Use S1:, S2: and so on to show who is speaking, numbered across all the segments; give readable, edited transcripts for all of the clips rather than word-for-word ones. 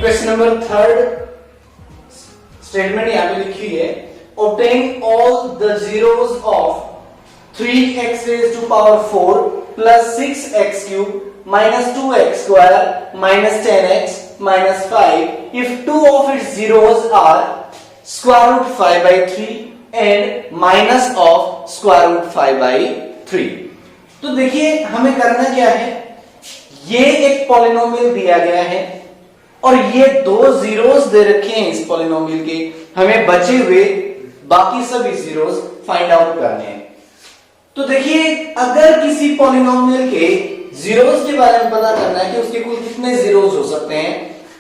S1: Question number third statement यहां पे लिखी है, obtain all the zeros of 3x raised to power 4 plus 6x cube minus 2x square minus 10x minus 5 if two of its zeros are square root 5 by 3 and minus of square root 5 by 3। तो देखिए हमें करना क्या है, ये एक polynomial दिया गया है और ये दो जीरोस दे रखे हैं इस पॉलिनोमियल के, हमें बचे हुए बाकी सभी जीरोस फाइंड आउट करने हैं। तो देखिए अगर किसी पॉलिनोमियल के जीरोस के बारे में पता करना है कि उसके कुल कितने जीरोस हो सकते हैं,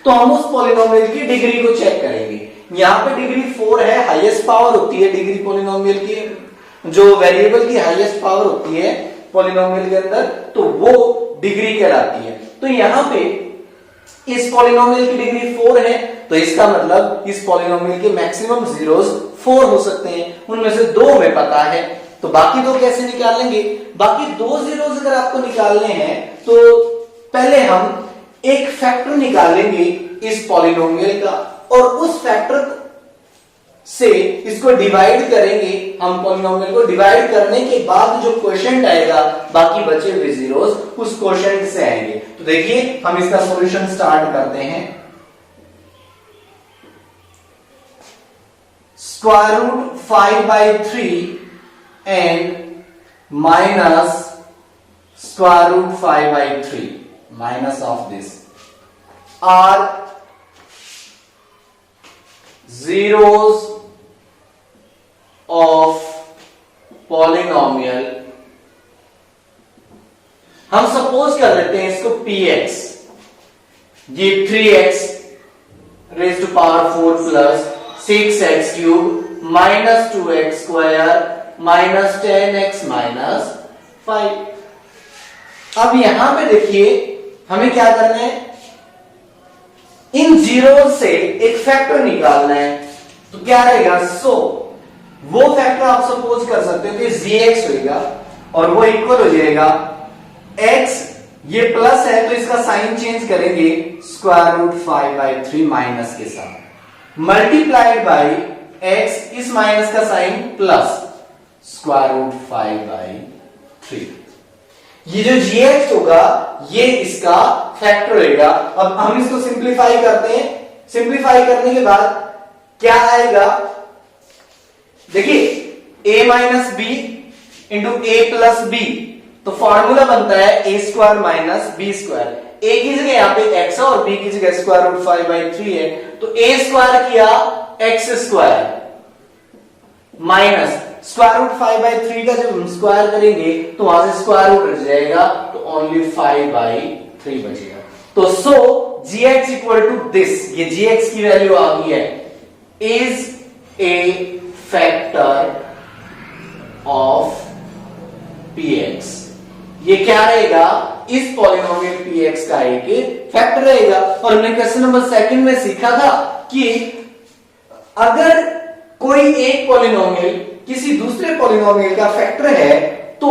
S1: तो हम उस पॉलिनोमियल की डिग्री को चेक करेंगे। यहां पे डिग्री 4 है, हाईएस्ट पावर होती है डिग्री पॉलिनोमियल की, जो वेरिएबल की हाईएस्ट पावर होती है पॉलिनोमियल के अंदर, तो वो डिग्री कहलाती है। तो यहां पे इस पॉलिनोमियल की डिग्री 4 है, तो इसका मतलब इस पॉलिनोमियल के मैक्सिमम जीरोस 4 हो सकते हैं, उनमें से 2 हमें पता है। तो बाकी 2 कैसे निकालेंगे? बाकी 2 जीरोस अगर आपको निकालने हैं तो पहले हम एक फैक्टर निकालेंगे इस पॉलिनोमियल का और उस फैक्टर से इसको डिवाइड करेंगे। हम पॉलिनोमियल को डिवाइड करने के बाद जो क्वोशिएंट आएगा, बाकी बचे हुए जीरोस उस क्वोशिएंट से आएंगे। तो देखिए हम इसका सॉल्यूशन स्टार्ट करते हैं। Square root 5 by 3 and minus square root 5 by 3 minus of this are zeros of polynomial। हम सपोज कर लेते हैं इसको px, ये 3x raise to power 4 plus 6x cube minus 2x square minus 10x minus 5। अब यहां पे देखिए हमें क्या करना है, इन जीरो से एक फैक्टर निकालना है। तो क्या रहेगा, वो फैक्टर आप सपोज कर सकते हो कि gx होगा और वो इक्वल हो जाएगा x, ये प्लस है तो इसका साइन चेंज करेंगे स्क्वायर रूट 5 by 3 माइनस के साथ, मल्टीप्लाइड बाय x, इस माइनस का sign plus square root 5 by 3। ये जो gx होगा ये इसका फैक्टर होगा। अब हम इसको सिंप्लीफाई करते हैं, सिंप्लीफाई करने के बाद क्या आएगा, देखिए a minus B into A plus B, तो फॉर्मूला बनता है a square minus B square. a की जगह यहां पे x है और b की जगह स्क्वायर रूट 5 by 3 है, तो a स्क्वायर किया x square minus square root 5 by 3 का जब हम स्क्वायर करेंगे तो वहां से स्क्वायर रूट रह जाएगा, तो ओनली 5 by 3 बचेगा। तो सो gx इक्वल टू दिस, ये gx की वैल्यू आ गई है, is a factor of px। ये क्या रहेगा, इस पॉलिनोमियल px का एक फैक्टर रहेगा। और हमने क्वेश्चन नंबर 2 में सीखा था कि अगर कोई एक पॉलिनोमियल किसी दूसरे पॉलिनोमियल का फैक्टर है, तो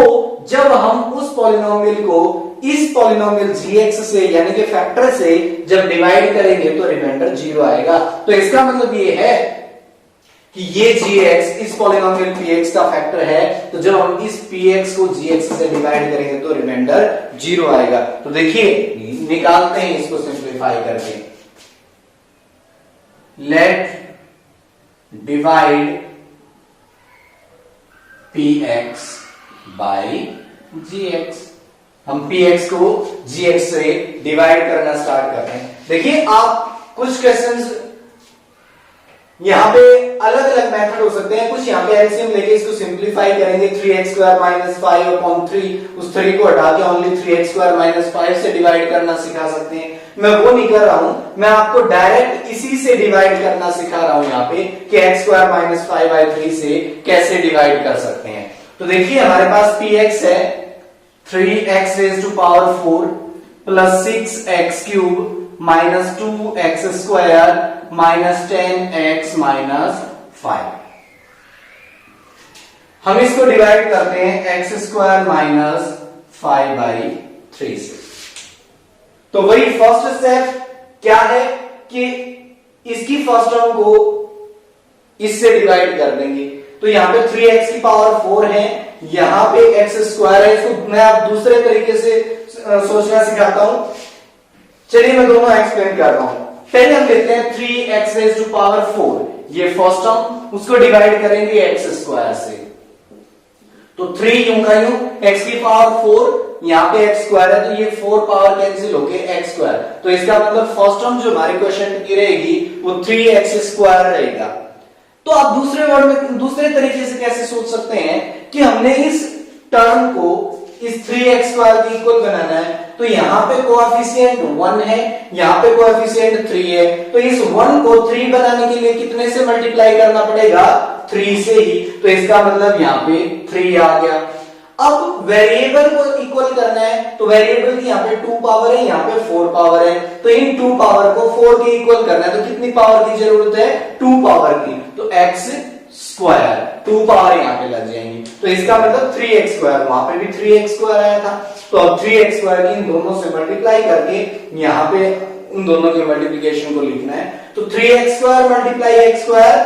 S1: जब हम उस पॉलिनोमियल को इस पॉलिनोमियल gx से यानी कि फैक्टर से जब डिवाइड करेंगे तो रिमाइंडर 0 आएगा। तो इसका मतलब ये है कि ये gx इस पॉलिनोमियल px का फैक्टर है, तो जब हम इस px को gx से डिवाइड करेंगे तो रिमाइंडर 0 आएगा। तो देखिए निकालते हैं इसको सिंप्लीफाई करके, let divide px by gx। हम px को gx से डिवाइड करना स्टार्ट करते हैं। देखिए आप कुछ क्वेश्चंस यहां पे अलग अलग मेथड हो सकते हैं, कुछ यहां पे एलसीएम लेके इसको सिंप्लीफाई करेंगे, 3x स्क्वायर माइनस 5 अपॉन 3, उस 3 को हटा के ओनली 3x स्क्वायर माइनस 5 से डिवाइड करना सिखा सकते हैं। मैं वो नहीं कर रहा हूं, मैं आपको डायरेक्ट इसी से डिवाइड करना सिखा रहा हूं यहाँ पे कि x स्क्वायर माइनस 5 by 3 से कैसे डिवाइड कर सकते हैं। तो देखिए हमारे पास px है 3x raise to power 4 plus 6x cube minus 2x square minus 10x minus 5। हम इसको डिवाइड करते हैं एक्स स्क्वायर माइनस 5/3 से। तो वही फर्स्ट स्टेप क्या है कि इसकी फर्स्ट टर्म को इससे डिवाइड कर देंगे। तो यहां पे 3x की पावर 4 है, यहां पे एक्स स्क्वायर है। इसको मैं आप दूसरे तरीके से सोचना सिखाता हूं। चलिए मैं दोनों एक्सप्लेन करता हूं। पहले हम लेते हैं 3x रेज टू पावर 4, ये फर्स्ट टर्म, उसको डिवाइड करेंगे एक्स स्क्वायर से। तो 3 यूं का यूं, x की पावर 4, यहां पे x स्क्वायर है तो ये 4 पावर कैंसिल होके x स्क्वायर। तो इसका मतलब फर्स्ट टर्म जो हमारे क्वेश्चन की रहेगी वो 3x स्क्वायर रहेगा। तो आप दूसरे वर्ड में दूसरे तरीके से कैसे सोच सकते हैं कि हमने इस टर्म को इस 3x स्क्वायर के इक्वल बनाना है। तो यहां पे कोएफिशिएंट 1 है, यहां पे कोएफिशिएंट 3 है। तो इस 1 को 3 बनाने के लिए कितने से मल्टीप्लाई करना पड़ेगा? 3 से ही। तो इसका मतलब यहां पे 3 आ गया। अब वेरिएबल को इक्वल करना है, तो वेरिएबल की यहाँ पे 2 पावर है, यहाँ पे 4 पावर है। तो इन 2 पावर को 4 के इक्वल करना है, तो कितनी पावर की जरूरत है? 2 पावर की। तो एक्स स्क्वायर 2 पावर यहाँ पे लग जाएंगी। तो इसका मतलब 3x स्क्वायर, वहां पे भी 3x स्क्वायर आया था। तो अब 3x स्क्वायर की इन दोनों से मल्टीप्लाई करके यहाँ पे उन दोनों के मल्टीप्लीकेशन को लिखना है। तो 3x square multiply x square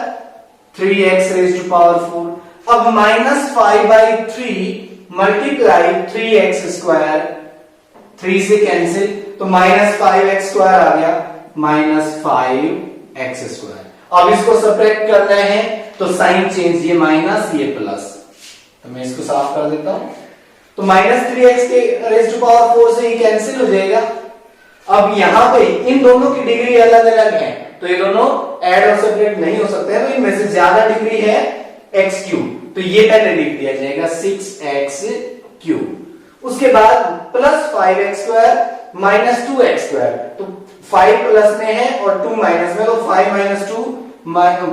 S1: 3x raise to power 4। अब -5/3 मल्टीप्लाई 3x स्क्वायर, 3 से कैंसिल, तो -5x स्क्वायर आ गया, -5x स्क्वायर। अब इसको सब्ट्रैक्ट करना है तो साइन चेंज, ये माइनस ये प्लस। तो मैं इसको साफ कर देता हूं। तो -3x के रेज टू पावर 4 से ये कैंसिल हो जाएगा। अब यहां पे इन दोनों की डिग्री अलग अलग है, तो ये दोनों ऐड और सब्ट्रैक्ट नहीं हो सकते हैं। तो इनमें से ज्यादा डिग्री है x3, तो ये पहले लिख दिया जाएगा 6x3। उसके बाद plus 5x square minus 2x square. तो 5 प्लस में है और 2 माइनस में, तो 5 माइनस 2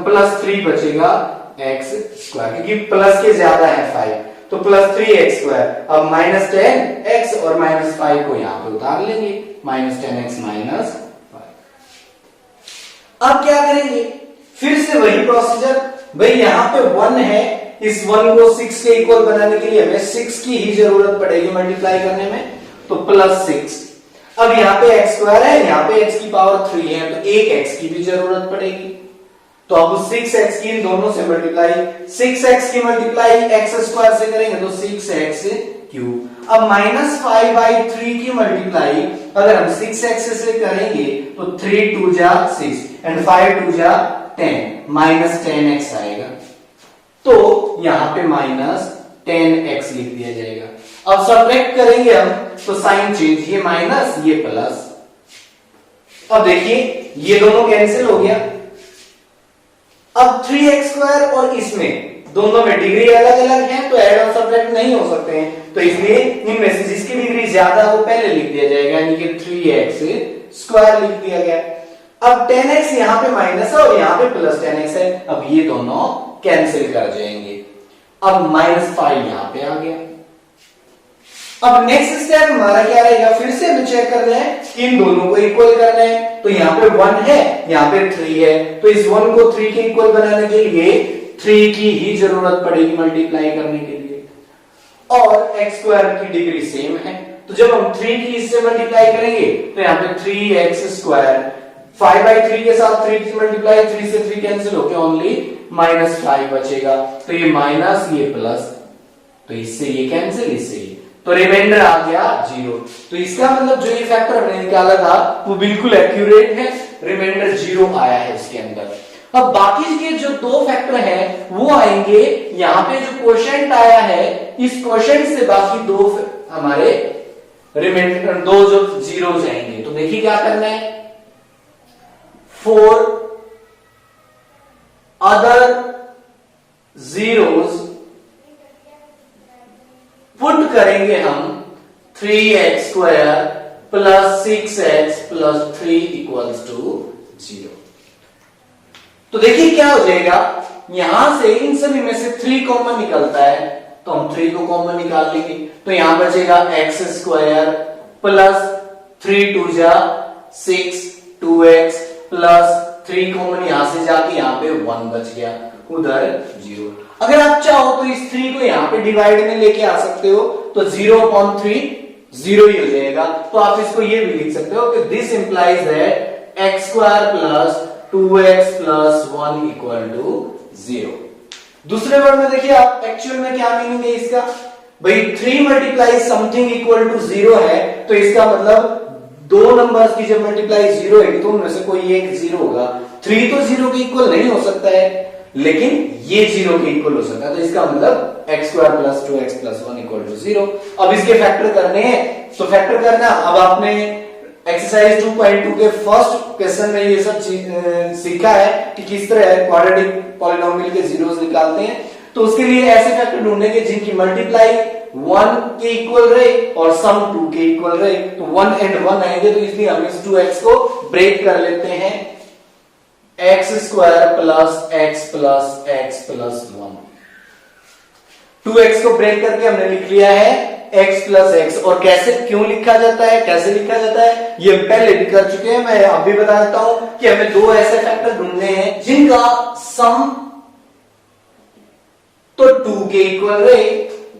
S1: प्लस 3 बचेगा x स्क्वायर, क्योंकि प्लस के ज्यादा है 5, तो प्लस 3x स्क्वायर। अब -10x और -5 को यहां पे उतार लेंगे, -10x -5। अब क्या करेंगे? फिर से वही प्रोसीजर। भाई यहां पे 1 है, इस 1 को 6 के इक्वल बनाने के लिए हमें 6 की ही जरूरत पड़ेगी मल्टीप्लाई करने में, तो +6। अब यहाँ पे x स्क्वायर है, यहाँ पे x की पावर 3 है, तो एक x की भी जरूरत पड़ेगी। तो अब 6x की इन दोनों से मल्टीप्लाई, 6x की मल्टीप्लाई x स्क्वायर से करेंगे तो 6x3। अब -5/3 की मल्टीप्लाई अगर हम 6x से करेंगे तो 3 2 जा 6 एंड 5 2 जा 10, -10x आएगा। तो यहां पे -10x लिख दिया जाएगा। अब सब्ट्रैक्ट करेंगे हम तो साइन चेंज, ये माइनस ये प्लस। अब देखिए ये दोनों कैंसिल हो गया। अब 3x स्क्वायर और इसमें दोनों में डिग्री अलग अलग है, तो ऐड और सब्ट्रैक्ट नहीं हो सकते हैं। तो इसलिए इनमें से जिसकी डिग्री ज्यादा वो पहले लिख दिया जाएगा, यानी कि 3x स्क्वायर लिख दिया गया। अब 10x यहां पे माइनस है और यहां पे +10x है, अब ये दोनों कैंसिल कर जाएंगे। अब -5 यहां पे आ गया। अब नेक्स्ट स्टेप हमारा क्या रहेगा? फिर से हमें चेक करना है, इन दोनों को इक्वल करना है। तो यहाँ पे 1 है, यहाँ पे 3 है, तो इस 1 को 3 के इक्वल बनाने के लिए 3 की ही जरूरत पड़ेगी मल्टीप्लाई करने के लिए। और x स्क्वायर की डिग्री सेम है, तो जब हम 3 की इससे मल्टीप्लाई करेंगे तो यहाँ पे 3x स्क्वायर, 5/3 के साथ 3 की मल्टीप्लाई, 3 से 3 कैंसिल होके ओनली -5 बचेगा। तो ये माइनस ये प्लस, तो इससे ये कैंसिल, इससे ये, तो रिमाइंडर आ गया 0। तो इसका मतलब जो ये फैक्टर हमने निकाला था वो बिल्कुल एक्यूरेट है, रिमाइंडर 0 आया है इसके अंदर। अब बाकी के जो 2 फैक्टर हैं वो आएंगे, यहाँ पे जो क्वोशिएंट आया है इस क्वोशिएंट से बाकी 2 हमारे रिमाइंडर 2 जो 0 जाएंगे। तो देखिए क्या करना है, 4 other zeros पुट करेंगे हम 3x square plus 6x plus 3 equals to 0। तो देखिए क्या हो जाएगा, यहां से इन सभी में से 3 कॉमन निकलता है, तो हम 3 को कॉमन निकाल लेंगे। तो यहां बचेगा x स्क्वायर प्लस 3 2 जा 6 2x प्लस 3 कॉमन यहां से जाके यहां पे 1 बच गया, उधर 0। अगर आप चाहो तो इस 3 को यहाँ पे डिवाइड में लेके आ सकते हो, तो 0/3 0 ही हो जाएगा। तो आप इसको ये भी लिख सकते हो कि this implies that x² plus 2x plus 1 equal to 0। दूसरे वर्ड में देखिए आप एक्चुअल में क्या मीनिंग है इसका, भाई 3 मल्टीप्लाई समथिंग इक्वल टू 0 है, तो इसका मतलब दो नंबर्स की जब मल्टीप्लाई 0 है तो उनमें से कोई एक 0 होगा। 3 तो 0 के इक्वल नहीं हो सकता है, लेकिन ये 0 के इक्वल हो सकता है, तो इसका मतलब x² plus 2x plus 1 equal to 0। अब इसके फैक्टर करने हैं, तो फैक्टर करना, अब आपने एक्सरसाइज 2.2 के फर्स्ट क्वेश्चन में ये सब सीखा है कि किस तरह क्वाड्रेटिक पॉलिनोमियल के जीरोस निकालते हैं। तो उसके लिए ऐसे फैक्टर ढूंढेंगे जिनकी मल्टीप्लाई 1 के इक्वल रहे और सम 2 के इक्वल रहे, तो 1 and 1 आएंगे, तो इसलिए हम इस 2x को ब्रेक कर लेते हैं, x² plus x plus x plus 1। 2x को ब्रेक करके हमने लिख लिया है x प्लस x। और कैसे, क्यों लिखा जाता है, कैसे लिखा जाता है, ये हम पहले भी कर चुके हैं, मैं अब भी बता देता हूं कि हमें दो ऐसे फैक्टर ढूंढने हैं जिनका सम तो 2 के इक्वल रहे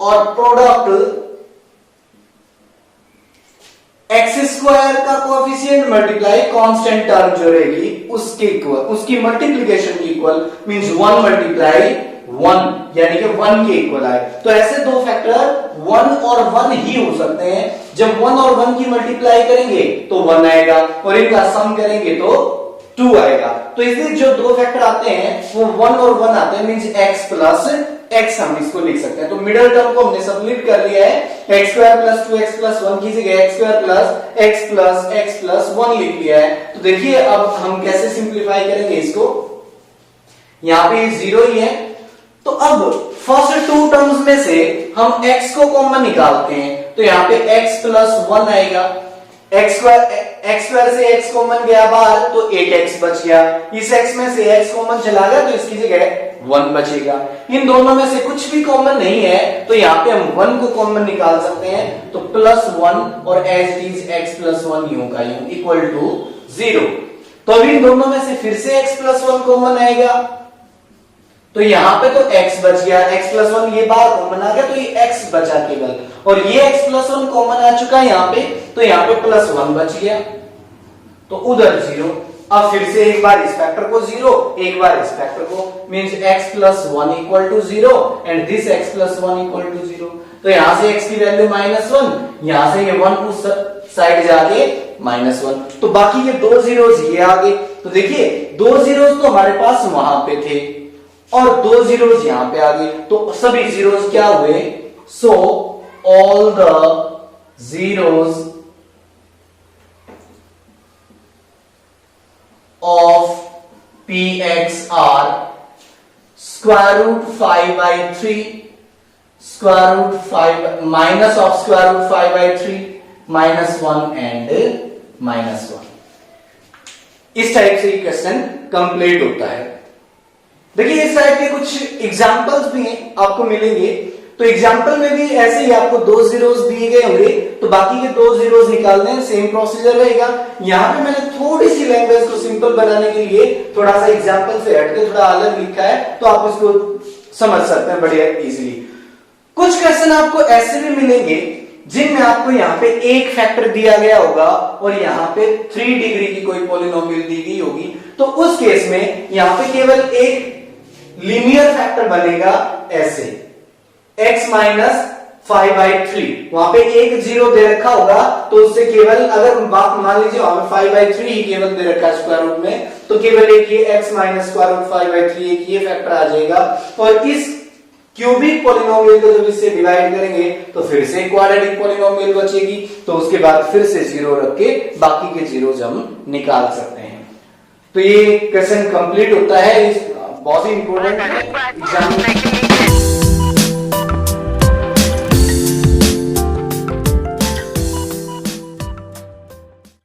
S1: और प्रोडक्ट x² का कोएफिशिएंट मल्टीप्लाई कांस्टेंट टर्म जो रहेगी उसके इक्वल, उसकी मल्टीप्लिकेशन की इक्वल, मींस 1 मल्टीप्लाई 1 यानी कि 1 के इक्वल आए। तो ऐसे दो फैक्टर 1 और 1 ही हो सकते हैं। जब 1 और 1 की मल्टीप्लाई करेंगे तो 1 आएगा और इनका सम करेंगे तो 2 आएगा। तो इसलिए जो दो फैक्टर आते हैं वो 1 और 1 आते हैं, मींस x प्लस x हम इसको लिख सकते हैं। तो मिडिल टर्म को हमने सबमिट कर लिया है, x² प्लस 2x प्लस 1 की जगह x² प्लस x प्लस 1 लिख लिया है। तो देखिए अब हम कैसे सिंप्लीफाई करेंगे इसको, यहां पे 0 ही है, तो अब फर्स्ट 2 टर्म्स में से हम x को कॉमन निकालते हैं, तो यहाँ पे x प्लस 1 आएगा, x² से x कॉमन गया बाहर तो एक x बच गया, इस x में से x कॉमन चला गया तो इसकी जगह 1 बचेगा। इन दोनों में से कुछ भी कॉमन नहीं है तो यहाँ पे हम 1 को कॉमन निकाल सकते हैं, तो प्लस 1 और as it is x plus 1 यूं का यूं इक्वल टू 0। तो अभी इन दोनों में से फिर से x प्लस 1 कॉमन आएगा, तो यहां पे तो x बच गया, x प्लस 1 ये बार कॉमन आ गया तो ये x बचा केवल, और ये x प्लस 1 कॉमन आ चुका है यहाँ पे, तो यहाँ पे प्लस 1 बच गया, तो उधर 0। अब फिर से एक बार इस फैक्टर को 0, एक बार इस फैक्टर को, means x plus 1 equal to 0 and this x plus 1 equal to 0। तो यहां से x की वैल्यू -1, यहां से ये 1 उस साइड जाके -1, तो बाकी ये दो जीरोस ये आ गए। तो देखिए दो जीरोस तो हमारे पास वहां पे थे और दो जीरोस यहां पे आ गए, तो सभी जीरोस क्या हुए, so all the zeros of px are square root 5/3 square root 5 minus of square root 5/3 -1 and -1। इस टाइप से क्वेश्चन कंप्लीट होता है। देखिए इस टाइप के कुछ एग्जांपल्स भी आपको मिलेंगे, तो एग्जांपल में भी ऐसे ही आपको दो जीरोस दिए गए होंगे, तो बाकी के दो जीरोस निकालने हैं, सेम प्रोसीजर रहेगा। यहां पे मैंने थोड़ी सी लैंग्वेज को सिंपल बनाने के लिए थोड़ा सा एग्जांपल से हटके थोड़ा अलग लिखा है, तो आप इसको समझ सकते हैं बढ़िया इजीली। कुछ क्वेश्चन आपको ऐसे भी मिलेंगे जिनमें आपको यहाँ पे एक फैक्टर दिया गया होगा और यहाँ पे 3 डिग्री की कोई पॉलिनोमियल दी गई होगी, तो उस केस में यहाँ पे केवल एक लीनियर फैक्टर बनेगा ऐसे x माइनस 5/3, वहां पे एक जीरो दे रखा होगा, तो उससे केवल अगर बात मान लीजिए वहां पे 5/3 ही केवल दे रखा है स्क्वायर रूट में, तो केवल एक ये x माइनस स्क्वायर रूट 5/3 एक ये फैक्टर आ जाएगा। और इस क्यूबिक पॉलिनोमियल को जब इससे डिवाइड करेंगे तो फिर से क्वाड्रेटिक पॉलिनोमियल बचेगी, तो उसके बाद फिर से जीरो रख के बाकी के जीरोस हम निकाल सकते हैं। तो ये क्वेश्चन कंप्लीट होता है, बहुत ही इंपॉर्टेंट है एग्जाम में।